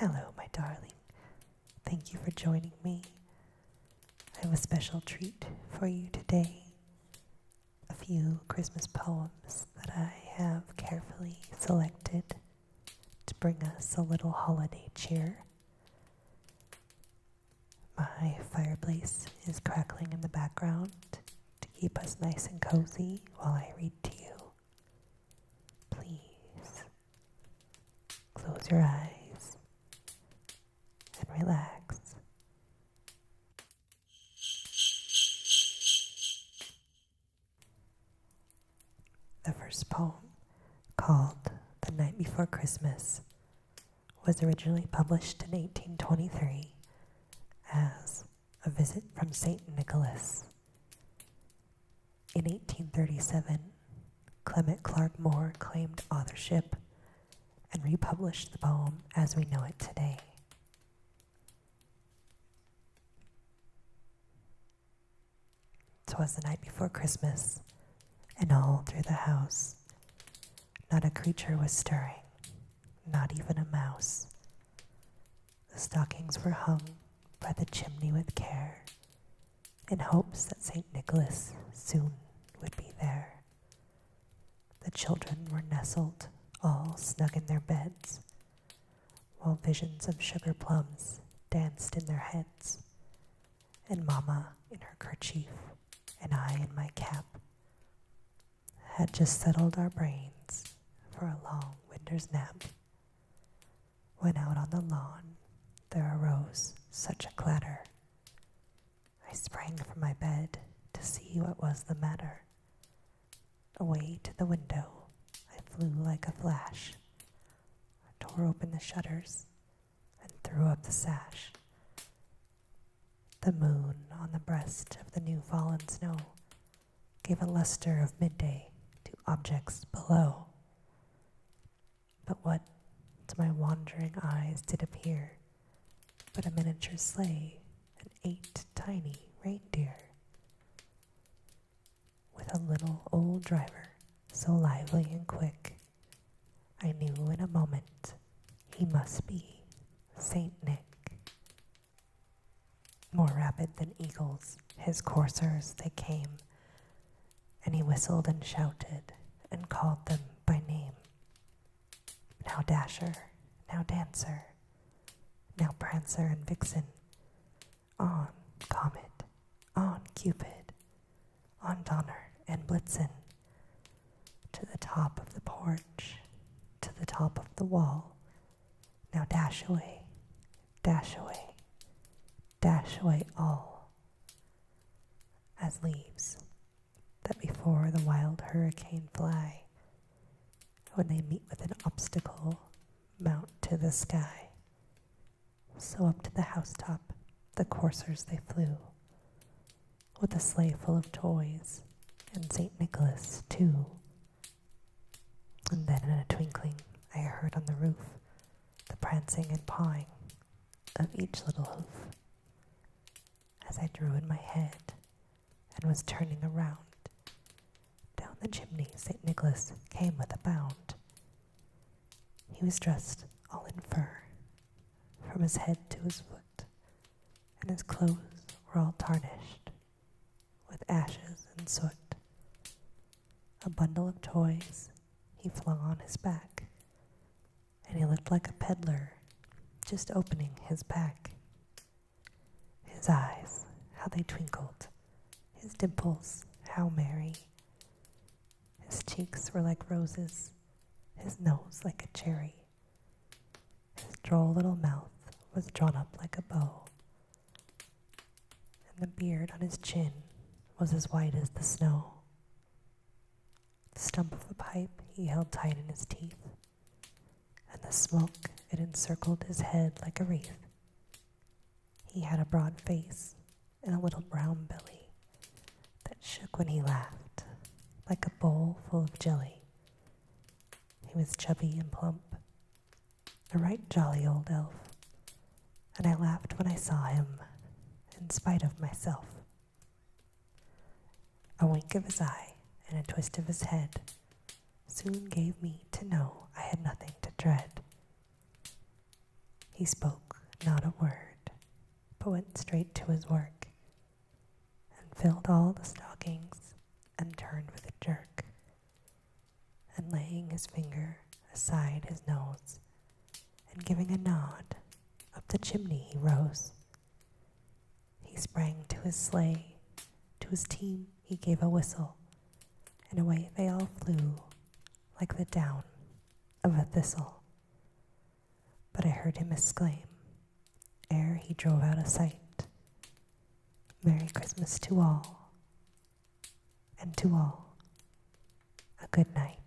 Hello, my darling. Thank you for joining me. I have a special treat for you today. A few Christmas poems that I have carefully selected to bring us a little holiday cheer. My fireplace is crackling in the background to keep us nice and cozy while I read to you. Please close your eyes and relax. The first poem, called The Night Before Christmas, was originally published in 1823 as A Visit from St. Nicholas. In 1837, Clement Clarke Moore claimed authorship and republished the poem as we know it today. "'Twas the night before Christmas, and all through the house not a creature was stirring, not even a mouse. The stockings were hung by the chimney with care, in hopes that St. Nicholas soon would be there. The children were nestled all snug in their beds, while visions of sugar plums danced in their heads, and Mamma in her kerchief, and I in my cap, had just settled our brains for a long winter's nap, when out on the lawn there arose such a clatter. I sprang from my bed to see what was the matter. Away to the window I flew like a flash, tore open the shutters, and threw up the sash. The moon on the breast of the new fallen snow gave a luster of midday to objects below. But what to my wandering eyes did appear but a miniature sleigh and 8 tiny reindeer, with a little old driver so lively and quick, I knew in a moment he must be Saint Nick. More rapid than eagles, his coursers they came, and he whistled and shouted and called them by name. Now Dasher, now Dancer, now Prancer and Vixen, on Comet, on Cupid, on Donner and Blitzen, to the top of the porch, to the top of the wall. Now dash away, dash away, dash away all, as leaves that before the wild hurricane fly, when they meet with an obstacle, mount to the sky. So up to the housetop the coursers they flew, with a sleigh full of toys, and St. Nicholas too. And then in a twinkling I heard on the roof the prancing and pawing of each little hoof. As I drew in my head and was turning around, down the chimney St. Nicholas came with a bound. He was dressed all in fur, from his head to his foot, and his clothes were all tarnished with ashes and soot. A bundle of toys he flung on his back, and he looked like a peddler just opening his pack. His eyes, how they twinkled, his dimples, how merry. His cheeks were like roses, his nose like a cherry. His droll little mouth was drawn up like a bow, and the beard on his chin was as white as the snow. The stump of a pipe he held tight in his teeth, and the smoke it encircled his head like a wreath. He had a broad face and a little brown belly that shook when he laughed, like a bowl full of jelly. He was chubby and plump, a right jolly old elf, and I laughed when I saw him, in spite of myself. A wink of his eye and a twist of his head soon gave me to know I had nothing to dread. He He spoke not a word, but went straight to his work, and filled all the stockings, and turned with a jerk, and laying his finger aside his nose, and giving a nod, up the chimney he rose. He sprang to his sleigh, to his team he gave a whistle, and away they all flew, like the down of a thistle. But I heard him exclaim, ere he drove out of sight, Merry Christmas to all, and to all a good night.